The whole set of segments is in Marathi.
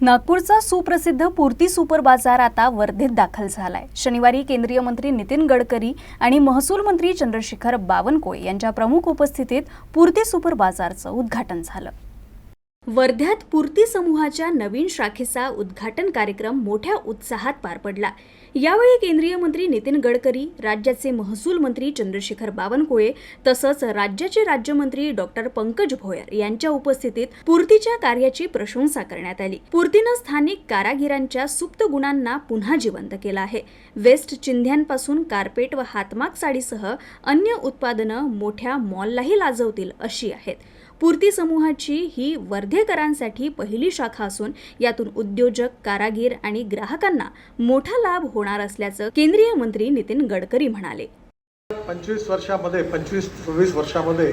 नागपूरचा सुप्रसिद्ध पूर्ती सुपर बाजार आता वर्धेत दाखल झालाय। शनिवारी केंद्रीय मंत्री नितीन गडकरी आणि महसूल मंत्री चंद्रशेखर बावनकुळे यांच्या प्रमुख उपस्थितीत पूर्ती सुपर बाजारचं उद्घाटन झालं। वर्ध्यात पूर्ती समूहाच्या नवीन शाखेचा उद्घाटन कार्यक्रम मोठ्या उत्साहात पार पडला। यावेळी केंद्रीय मंत्री नितीन गडकरी, राज्याचे महसूल मंत्री चंद्रशेखर बावनकुळे तसंच राज्याचे राज्यमंत्री डॉक्टर पंकज भोयर यांच्या उपस्थितीत पूर्तीच्या कार्याची प्रशंसा करण्यात आली। पूर्तीनं स्थानिक कारागिरांच्या सुप्त गुणांना पुन्हा जिवंत केलं आहे। वेस्ट चिंध्यांपासून कार्पेट व हातमाग साडीसह अन्य उत्पादनं मोठ्या मॉललाही लाजवतील अशी आहेत। पूर्ती समूहाची ही वर्धेकरांसाठी पहिली शाखा असून यातून उद्योजक, कारागीर आणि ग्राहकांना मोठा लाभ होणार असल्याचं केंद्रीय मंत्री नितीन गडकरी म्हणाले। 25-26 वर्षामध्ये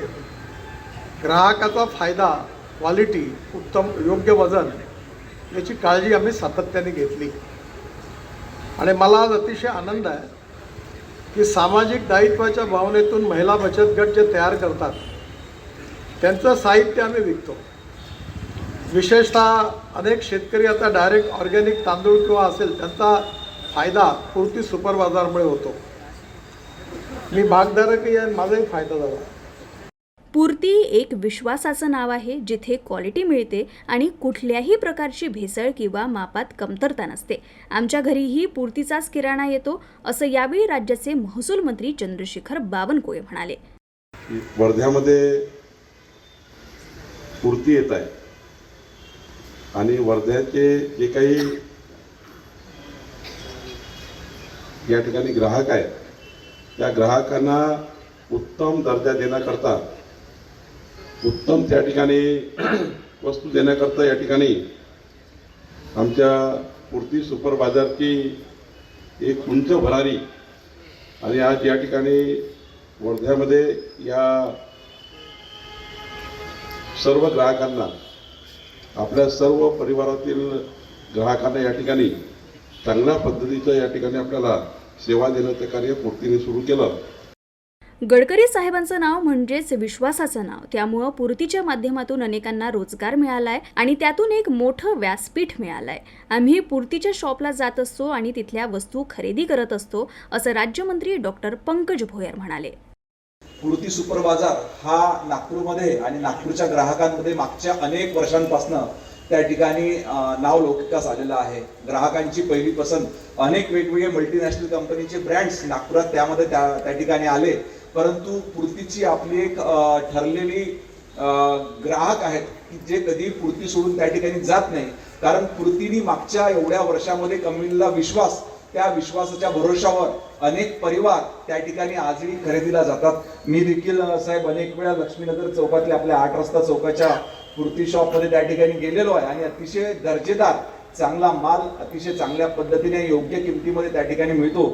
ग्राहकाचा फायदा, क्वालिटी, उत्तम योग्य वजन याची काळजी आम्ही सातत्याने घेतली आणि मला आज अतिशय आनंद आहे की सामाजिक दायित्वाच्या भावनेतून महिला बचत गट जे तयार करतात त्यांचं साहित्य आम्ही विकतो। विशेषतः अनेक शेतकरी आता डायरेक्ट ऑर्गॅनिक तांदूळ किंवा असेल त्यांचा फायदा पूर्ती सुपर बाजारमुळे होतो। मी भागधारकही आहे, माझाही फायदा झाला। पूर्ती एक विश्वासाचं नाव आहे, जिथे क्वालिटी मिळते आणि कुठल्याही प्रकारची भेसळ किंवा मापात कमतरता नसते। आमच्या घरीही पूर्तीचाच किराणा येतो असं यावेळी राज्याचे महसूल मंत्री चंद्रशेखर बावनकुळे म्हणाले। वर्ध्यामध्ये पूर्ती येत आहे आणि वर्ध्याचे जे काही या ठिकाणी ग्राहक आहेत त्या ग्राहकांना उत्तम दर्जा देण्याकरता, उत्तम त्या ठिकाणी वस्तू देण्याकरता या ठिकाणी आमच्या पूर्ती सुपर बाजारची एक उंच भरारी आणि आज या ठिकाणी वर्ध्यामध्ये या सर्व ग्राहकांना, आपल्या सर्व परिवारातील ग्राहकांना या ठिकाणी चांगल्या पद्धतीचं या ठिकाणी आपल्याला सेवा देण्याचं कार्य पूर्तीने सुरू केलं। गडकरी साहेबांचं नाव म्हणजेच विश्वासाचं नाव, त्यामुळं पूर्तीच्या माध्यमातून अनेकांना रोजगार मिळालाय आणि त्यातून एक मोठं व्यासपीठ मिळालंय। आम्ही पूर्तीच्या शॉपला जात असतो आणि तिथल्या वस्तू खरेदी करत असतो असं राज्यमंत्री डॉक्टर पंकज भोयर म्हणाले। पूर्ती सुपर बाजार हा नागपूरमध्ये आणि नागपूरच्या ग्राहकांमध्ये मागच्या अनेक वर्षांपासून त्या ठिकाणी नाव लौकिकास आलेलं आहे। ग्राहकांची पहिली पसंत, अनेक वेगवेगळे मल्टीनॅशनल कंपनीचे ब्रँड्स नागपुरात त्यामध्ये त्या ठिकाणी आले, परंतु पूर्तीची आपली एक ठरलेली ग्राहक आहेत की जे कधी पूर्ती सोडून त्या ठिकाणी जात नाही, कारण पूर्तीने मागच्या एवढ्या वर्षामध्ये कमविलेला विश्वास, त्या विश्वासाच्या भरोशावर अनेक परिवार त्या ठिकाणी आजही खरेदीला जातात। मी देखील साहेब अनेक वेळा लक्ष्मीनगर चौकातल्या आपल्या 8 रस्ता चौकाच्या पूर्ती शॉपमध्ये त्या ठिकाणी गेलेलो आहे आणि अतिशय दर्जेदार चांगला माल अतिशय चांगल्या पद्धतीने योग्य किमतीमध्ये त्या ठिकाणी मिळतो।